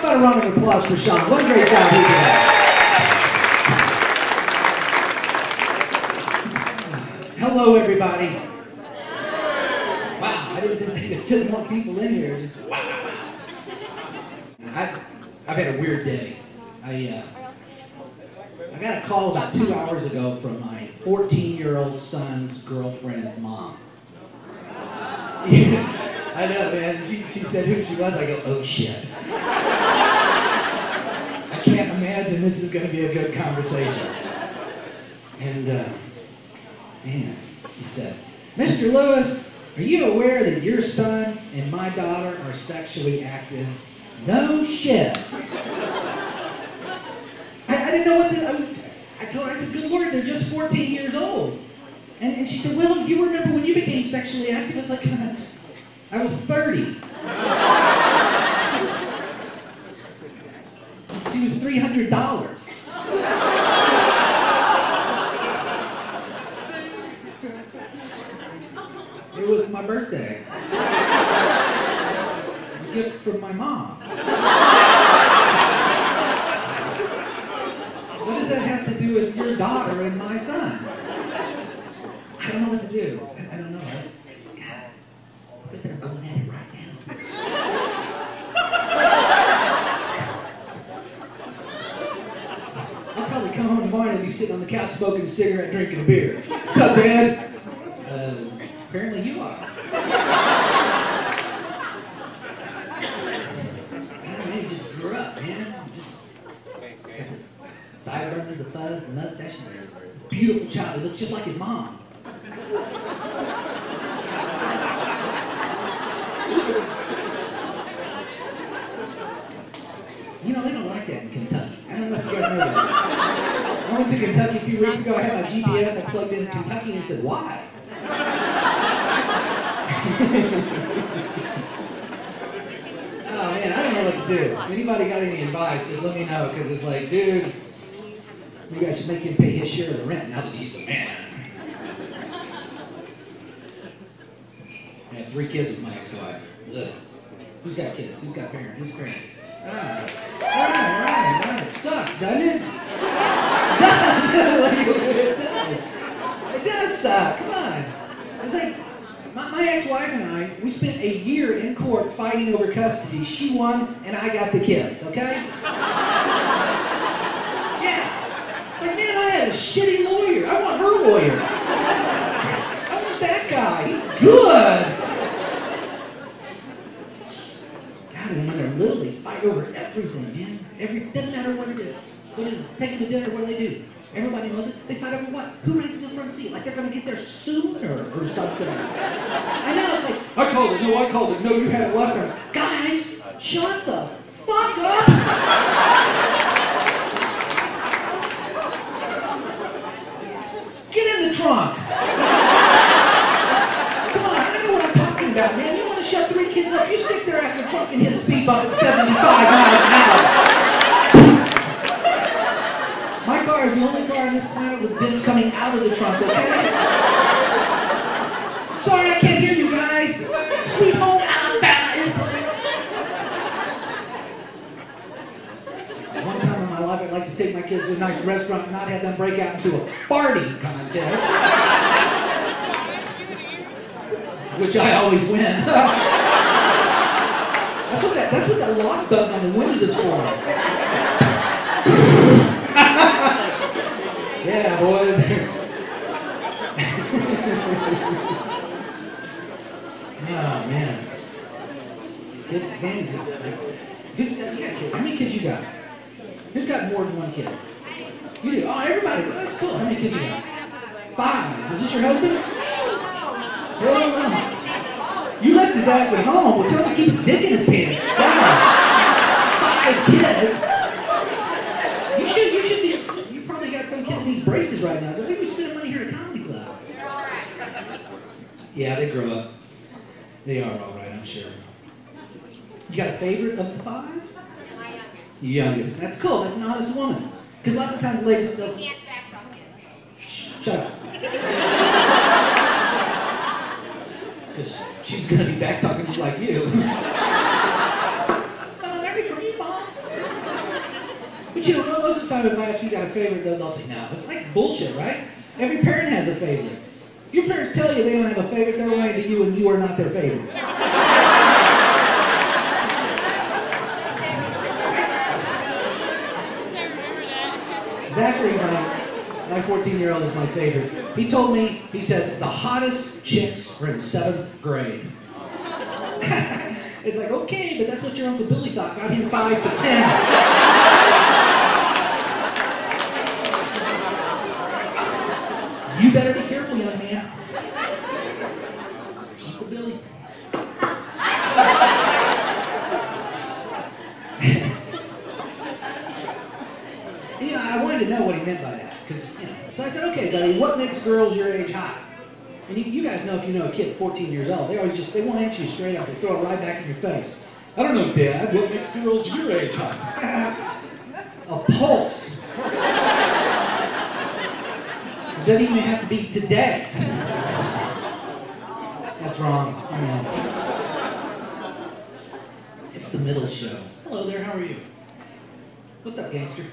about a round of applause for Sean? What a great job he did. Hello, everybody. Wow, I didn't think there'd fit more people in here. Just, wow. I've had a weird day. I got a call about 2 hours ago from my 14-year-old son's girlfriend's mom. Yeah, I know, man. She said who she was. I go, oh, shit. I can't imagine this is going to be a good conversation. And, man, she said, Mr. Lewis, are you aware that your son and my daughter are sexually active? No shit. I didn't know what to... I told her, I said, good Lord, they're just 14 years old. And she said, well, you remember when you became sexually active? I was like, I was 30. She was $300. It was my birthday. A gift from my mom. What does that have to do with your daughter and my son? I don't know what to do. I don't know. God, but they're going at it right now. I'll probably come home tomorrow and be sitting on the couch smoking a cigarette, drinking a beer. What's up, Dad? Apparently you are. He just grew up, man. Just sideburns, the fuzz, the mustache. He's a beautiful child. He looks just like his mom. You know, they don't like that in Kentucky. I don't know if you guys know that. I went to Kentucky a few weeks ago. I had my GPS. I plugged in Kentucky and he said, why? Oh man, I don't know what to do. Anybody got any advice, just let me know, because it's like, dude, maybe I should make him pay his share of the rent now that he's a man. I have 3 kids with my ex-wife. Ugh. Who's got kids? Who's got parents? Who's parents? Right. It sucks, doesn't it? It does suck. Come on. It's like, my ex-wife and I, we spent a year in court fighting over custody. She won, and I got the kids, okay? Yeah. Like, man, I had a shitty lawyer. I want her lawyer. I want that guy. He's good. God, and when they're little, they fight over everything, man. Doesn't matter what it is. What it is, take them to dinner, what do they do? Everybody knows it. They fight over what? Who rides in the front seat? Like they're going to get there sooner or something. I know, it's like, I called it. No, I called it. No, you had it last time. Guys, shut the fuck up! Get in the trunk! Come on, I know what I'm talking about, man. You want to shut 3 kids up? You stick their ass in the trunk and hit a speed bump at 75 miles an hour. My car is the only car on this planet with dents coming out of the trunk, okay? Sorry, I can't hear you guys. Sweet home Alabama is... One time in my life, I'd like to take my kids to a nice restaurant and not have them break out into a farting contest. Which I always win. That's what that lock button on the windows is for. Yeah, boys. Oh, man. Kids, gangs is like... You got kids. How many kids you got? Who's got more than 1 kid? You do? Oh, everybody. Well, that's cool. How many kids you got? 5. Is this your husband? Hell no. You left his ass at home. Well, tell him to keep his dick in his pants. Wow. 5 kids. You should be... You probably got some kid that needs braces right now. Don't make me spend money here at a comedy club. Yeah, they grow up. They are all right, I'm sure. You got a favorite of the 5? The youngest. That's cool. That's an honest woman. Because lots of times ladies will say... Shut up. Because she's going to be back talking just like you. Married from you, Mom? you know, most of the time if I ask you got a favorite, they'll say no. It's like bullshit, right? Every parent has a favorite. If your parents tell you they don't have a favorite, they're lying to you and you are not their favorite. Zachary, my 14-year-old, is my favorite. He told me, he said, the hottest chicks are in 7th grade. It's like, okay, but that's what your Uncle Billy thought. Got him 5 to 10. You better be careful, young man. Uncle Billy. You know, I wanted to know what he meant by that. Because, you know, so I said, okay, buddy, what makes girls your age hot? And you guys know, if you know a kid 14 years old, they won't answer you straight up. They throw it right back in your face. I don't know, Dad, what makes girls your age hot? A pulse. It doesn't even have to be today. That's wrong. I know. It's the middle show. Hello there, how are you? What's up, gangster?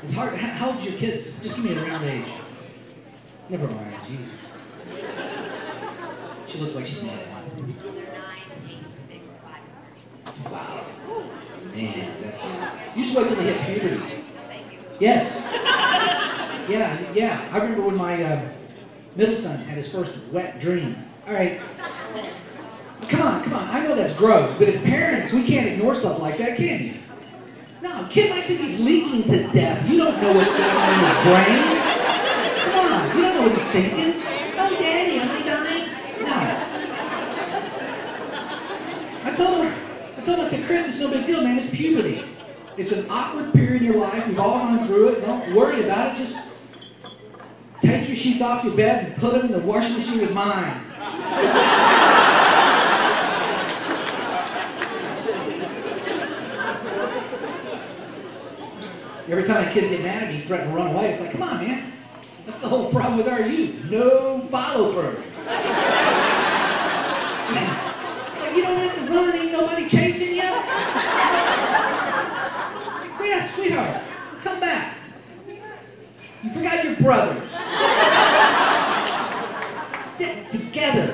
It's hard. How old's your kids? Just give me a round age. Never mind, Jesus. She looks like she's dead. They're 9, 8, 6, 5. Wow. Man, that's you just wait till they hit puberty. No, thank you. Yes. Yeah. I remember when my middle son had his first wet dream. All right. Come on. I know that's gross, but as parents, we can't ignore stuff like that, can you? No, kid might think he's leaking to death. You don't know what's going on in his brain. Come on, you don't know what he's thinking. Oh, Daddy, am I dying? No. I told him, I said, Chris, it's no big deal, man. It's puberty. It's an awkward period in your life. We've all gone through it. Don't worry about it. Just take your sheets off your bed and put them in the washing machine with mine. Every time a kid get mad at me, he threatened to run away. It's like, come on, man. That's the whole problem with our youth. No follow-through. Like, you don't have to run. Ain't nobody chasing you. Yeah, sweetheart. Come back. You forgot your brothers. Stick together.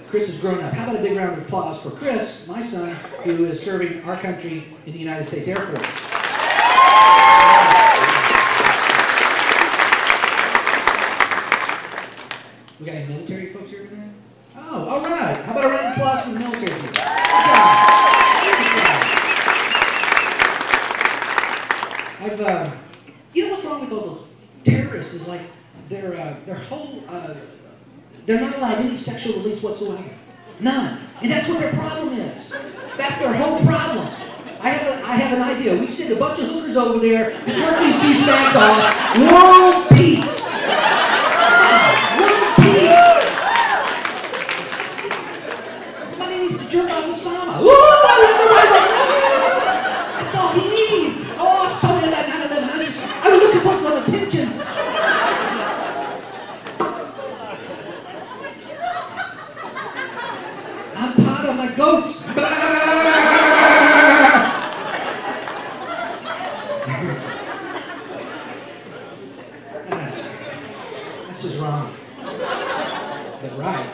Chris has grown up. How about a big round of applause for Chris, my son, who is serving our country in the United States Air Force. We got any military folks here today? Oh, all right. How about a round of applause for the military people? Good job. You know what's wrong with all those terrorists is like their whole. They're not allowed any sexual release whatsoever. None. And that's what their problem is. That's their whole problem. I have an idea. We send a bunch of hookers over there to jerk these douchebags off. World peace. World peace. Somebody needs to jerk off Osama. That's all he needs. Oh, sorry, I was looking for some attention. I'm part of my goats. That's just wrong. But right.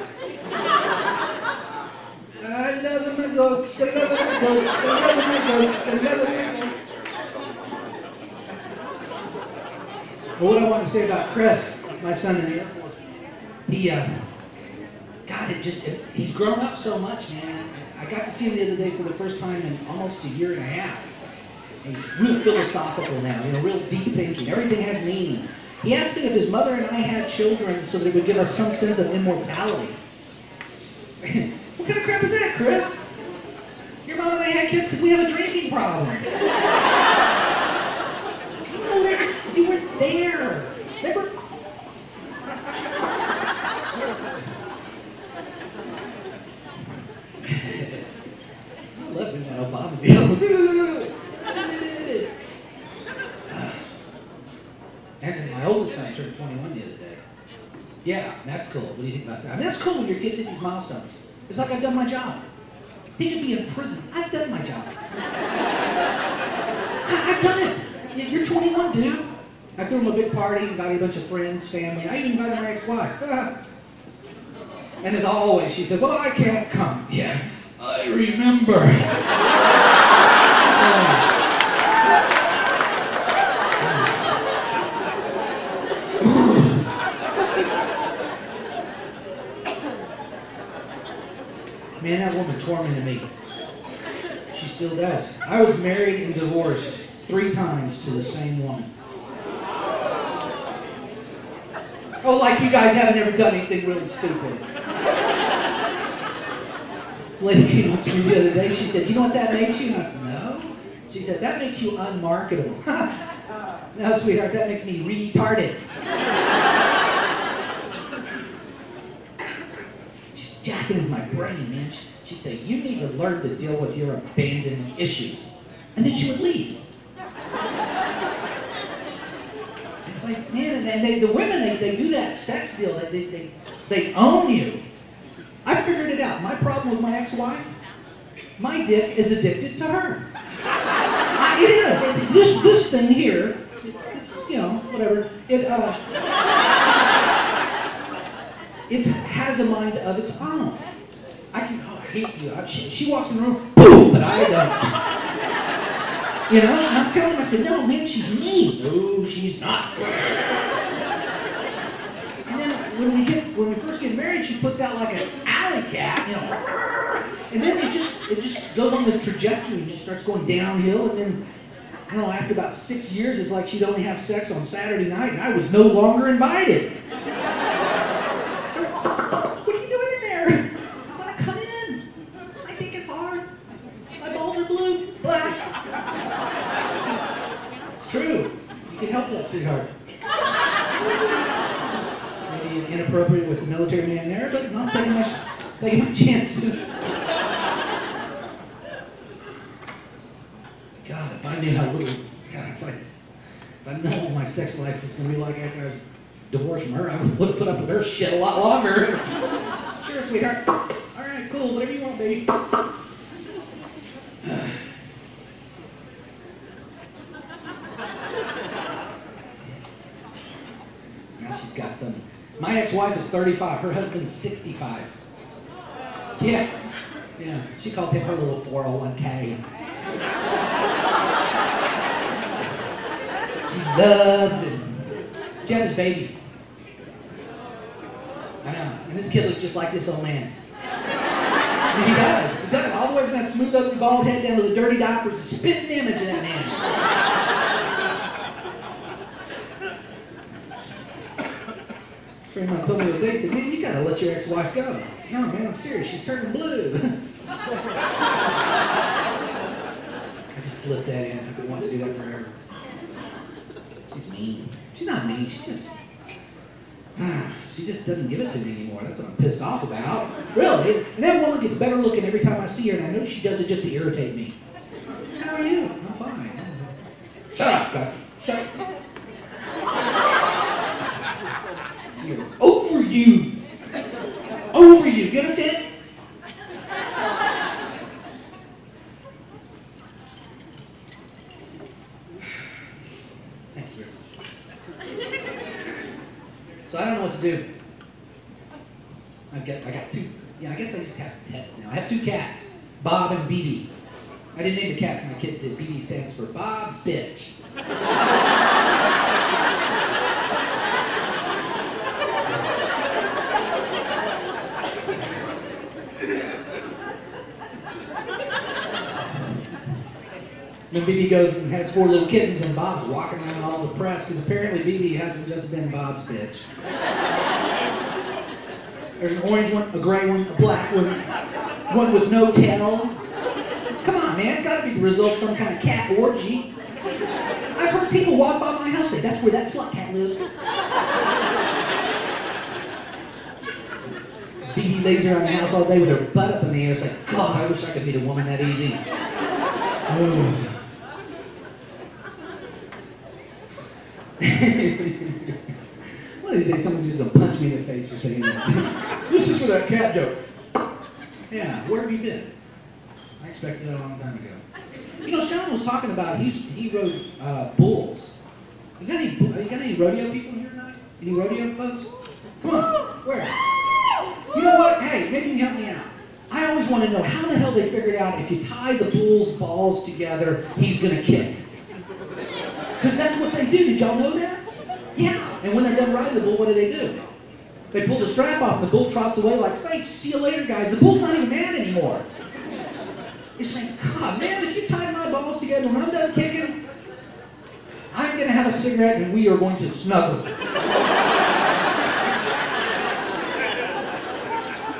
I love my goats. I love my goats. I love my goats. I love my goats. But what I want to say about Chris, my son in the airport, he's grown up so much, man. I got to see him the other day for the first time in almost a year and a half. And he's real philosophical now, real deep thinking. Everything has meaning. He asked me if his mother and I had children so that it would give us some sense of immortality. What kind of crap is that, Chris? Your mom and I had kids because we have a drinking problem. You weren't there. Remember? I love doing that Obama deal. And then my oldest son turned 21 the other day. Yeah, that's cool. What do you think about that? I mean, that's cool when your kids hit these milestones. It's like I've done my job. He could be in prison. I've done my job. I've done it. You're 21, dude. I threw him a big party, invited a bunch of friends, family. I even invited my ex-wife. And as always, she said, well, I can't come. Yeah, I remember. Man, that woman tormented me. She still does. I was married and divorced 3 times to the same woman. Oh, like you guys haven't ever done anything really stupid. This lady came up to me the other day. She said, you know what that makes you? And I said, no. She said, that makes you unmarketable. No, sweetheart, that makes me retarded. She's jacking with my brain, man. She'd say, you need to learn to deal with your abandonment issues. And then she would leave. It's like, man, and the women, they do that sex deal. They own you. I figured it out. My problem with my ex-wife, my dick is addicted to her. It is. This thing here, it's, you know, whatever. It has a mind of its own. I hate you. She walks in the room, boom, but I don't. You know, and I'm telling him, I said, no, man, she's mean. No, she's not. And then when we first get married, she puts out like an alley cat, you know, and then it just goes on this trajectory and just starts going downhill, and then, I don't know, after about 6 years, it's like she'd only have sex on Saturday night, and I was no longer invited. What are you doing in there? I want to come in. My dick is hard. My balls are blue, black. It's true. You can help that, sweetheart. Maybe inappropriate with the military man there, but I'm taking my chances. God, if I knew how little, God, if I know what my sex life was going to be like after I was divorced from her, I would have put up with her shit a lot longer. Sure, sweetheart. All right, cool, whatever you want, baby. Now she's got some. My ex-wife is 35. Her husband's 65. Yeah. Yeah. She calls him her little 401k. She loves him. She had his baby. I know. And this kid looks just like this old man. And he does. He does. All the way from that smooth, ugly, bald head down to the dirty diapers, the spitting image of that man. A friend of mine told me the other day, he said, man, you gotta let your ex-wife go. No, man, I'm serious. She's turning blue. I just slipped that in. I've been wanting to do that forever. She's mean. She's not mean. She just doesn't give it to me anymore. That's what I'm pissed off about. Really. And that woman gets better looking every time I see her, and I know she does it just to irritate me. How are you? I'm fine. Shut up, God. Shut up. You're over you. Over you. You understand? Thanks, sir. So I don't know what to do. I got 2. Yeah, I guess I just have pets now. I have 2 cats, Bob and BB. I didn't name the cats, my kids did. BB stands for Bob's Bitch. Then BB goes and has 4 little kittens, and Bob's walking around all depressed because apparently BB hasn't just been Bob's bitch. There's an orange one, a gray one, a black one with no tail. Come on, man, it's got to be the result of some kind of cat orgy. I've heard people walk by my house say, that's where that slut cat lives. BB lays around the house all day with her butt up in the air. It's like, God, I wish I could meet a woman that easy. What of these days someone's just going to punch me in the face for saying that. This is for that cat joke. Yeah, where have you been? I expected that a long time ago. You know, Sean was talking about, he rode bulls. You got any rodeo people here tonight? Any rodeo folks? Come on, where? You know what? Hey, maybe you can help me out. I always want to know how the hell they figured out if you tie the bull's balls together, he's going to kick. Because that's what they do. Did y'all know that? Yeah. And when they're done riding the bull, what do? They pull the strap off, and the bull trots away like, thanks, see you later, guys. The bull's not even mad anymore. It's like, God, man, if you tie my balls together when I'm done kicking, I'm going to have a cigarette and we are going to snuggle.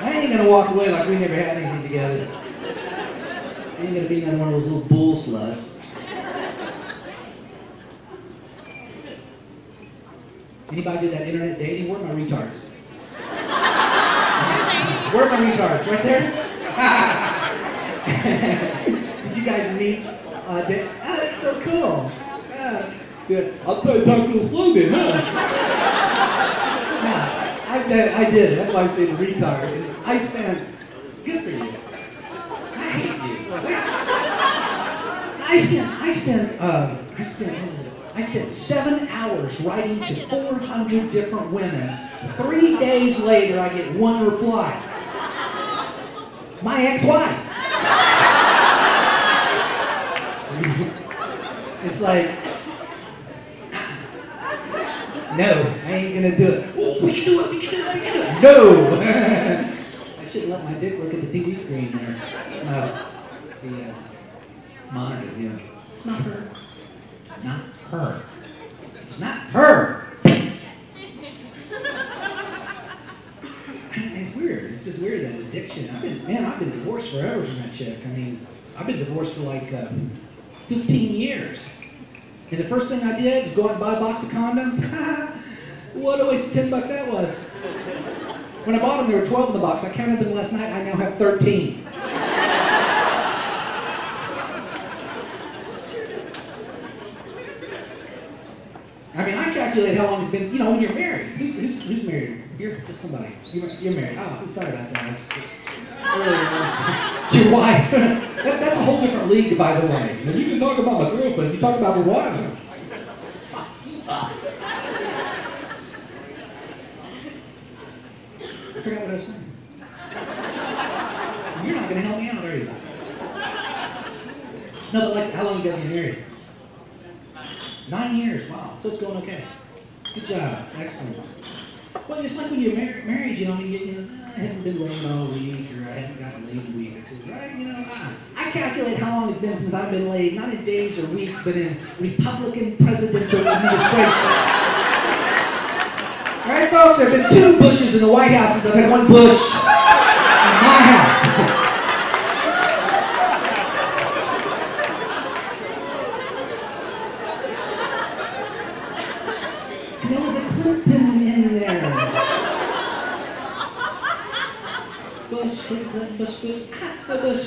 I ain't going to walk away like we never had anything together. I ain't going to be another one of those little bull sluts. Anybody do that internet dating? Where are my retards? Where are my retards? Right there? Did you guys meet? That's so cool. Yeah. I'll try to talk to the flow then, huh? Yeah, I did. That's why I say the retard. I spent, good for you. I hate you. I spent 7 hours writing to 400 different women. 3 days later, I get one reply. My ex-wife. It's like, no, I ain't gonna do it. Oh, we can do it. No! I shouldn't let my dick look at the TV screen there. No. The monitor, yeah. It's not her. It's not her. It's not her! It's weird. It's just weird, that addiction. I've been divorced forever from that chick. I mean, I've been divorced for like 15 years. And the first thing I did was go out and buy a box of condoms. What a waste of $10 that was. When I bought them, there were 12 in the box. I counted them last night. I now have 13. I mean, I calculate how long it's been, you know, when you're married. Who's married? You're just somebody. You're married. Oh, sorry about that. It's your wife. That's a whole different league, by the way. And you can talk about my girlfriend. You talk about your wife. Fuck you up. I forgot what I was saying. You're not going to help me out, are you? No, but like, how long you guys been married? 9 years. Wow. So it's going okay. Good job. Excellent. Well, it's like when you're married, you know, I haven't been laid all week, or I haven't gotten laid in a week or two, right? You know, I calculate how long it's been since I've been laid, not in days or weeks, but in Republican presidential administrations. All right, folks, there have been 2 Bushes in the White House since I've had 1 Bush in my house. And there was a Clinton in there. Bush, Clinton, Bush, Bush.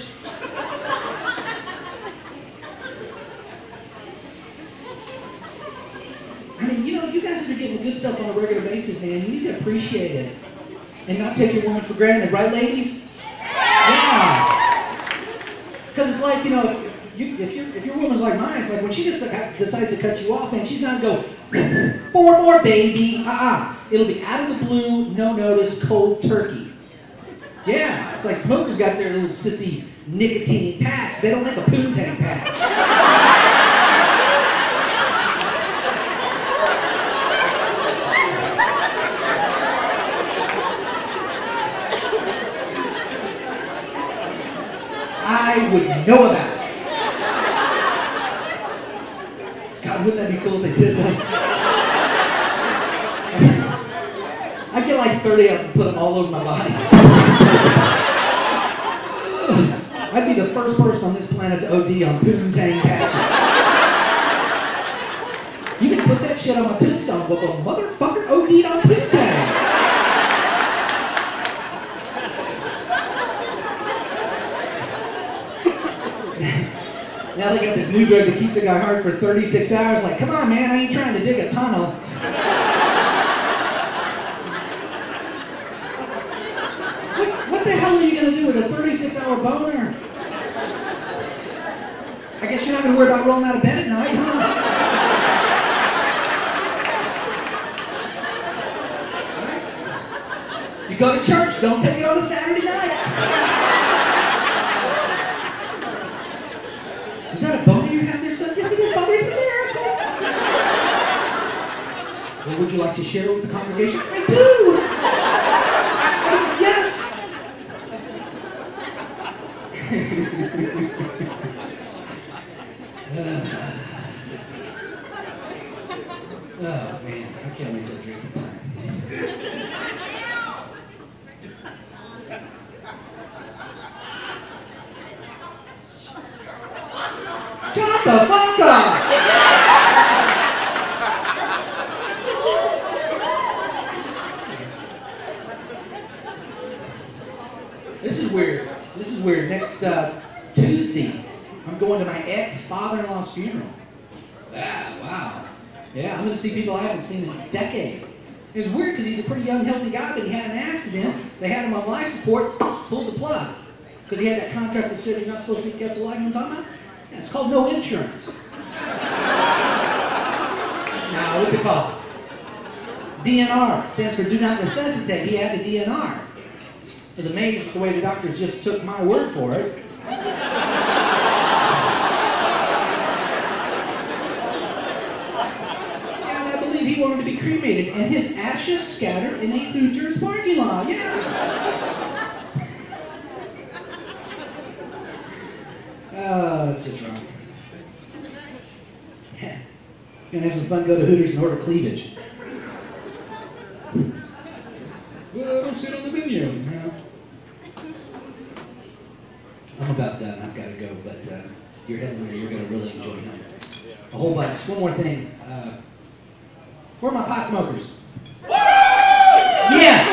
I mean, you know, you guys are getting good stuff on a regular basis, man. You need to appreciate it and not take your woman for granted, right, ladies? Yeah. Because it's like, you know, if your woman's like mine, it's like when she just decides to cut you off, man, she's not going to go, 4 more, baby. It'll be out of the blue, no notice, cold turkey. Yeah, it's like smokers got their little sissy nicotine patch. They don't make a poontang patch. I would know about it. God, wouldn't that be cool if they did that? I'd get like 30 of them and put them all over my body. I'd be the first person on this planet to OD on poontang patches. You can put that shit on my tombstone, but the motherfucker OD'd on poontang. Now they got this new drug that keeps a guy hard for 36 hours. Like, come on, man, I ain't trying to dig a tunnel. know a boner. I guess you're not going to worry about rolling out of bed at night, huh? Right? You go to church, don't take it on a Saturday night. Is that a boner you have there, son? Yes, it is, Father. It's a miracle. Well, would you like to share it with the congregation? I do. Yes. Oh man, I can't wait till drinking time. Shut the fuck up! This is weird. This is weird. Next Tuesday, I'm going to my ex-father-in-law's funeral. Ah, wow. Yeah, I'm going to see people I haven't seen in a decade. It's weird because he's a pretty young, healthy guy, but he had an accident. They had him on life support, pulled the plug. Because he had that contract that said you're not supposed to be kept alive. You know what I'm talking about? Yeah, it's called no insurance. Now, what's it called? DNR. Stands for do not necessitate. He had a DNR. I was amazed at the way the doctors just took my word for it. And I believe he wanted to be cremated, and his ashes scattered in a Hooters parking lot. Yeah. Oh, that's just wrong. Yeah. Gonna have some fun, go to Hooters and order cleavage. Well, don't sit on the menu. No. I'm about done. I've got to go, but your headliner, you're going to really enjoy him. A whole bunch. One more thing. Where are my pot smokers? Yes!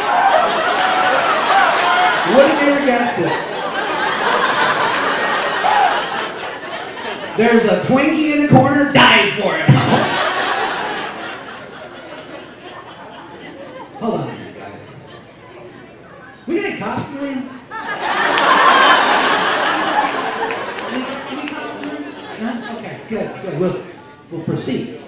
Would have never guessed it. There's a Twinkie in the corner. Die for it. Hold on a minute, guys. We got any cops in the room? Any cops in the room? No? Okay, good. We'll proceed.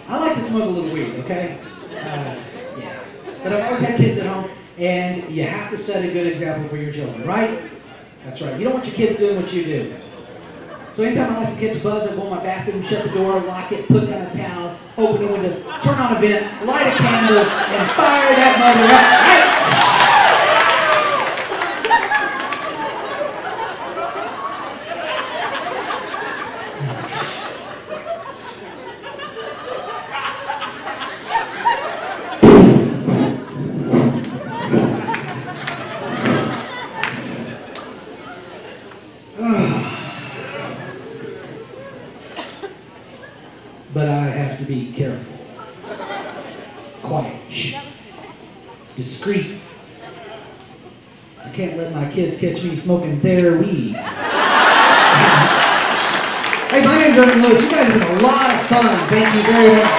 I like to smoke a little weed, okay? Yeah. But I've always had kids at home, and you have to set a good example for your children, right? That's right. You don't want your kids doing what you do. So anytime I like to catch a buzz, I go in my bathroom, shut the door, lock it, put down a towel, open the window, turn on a vent, light a candle, and fire that mother up. Right? But I have to be careful. Quiet. Shh. Discreet. I can't let my kids catch me smoking their weed. Hey, my name's Irving. You guys have been a lot of fun. Thank you very much.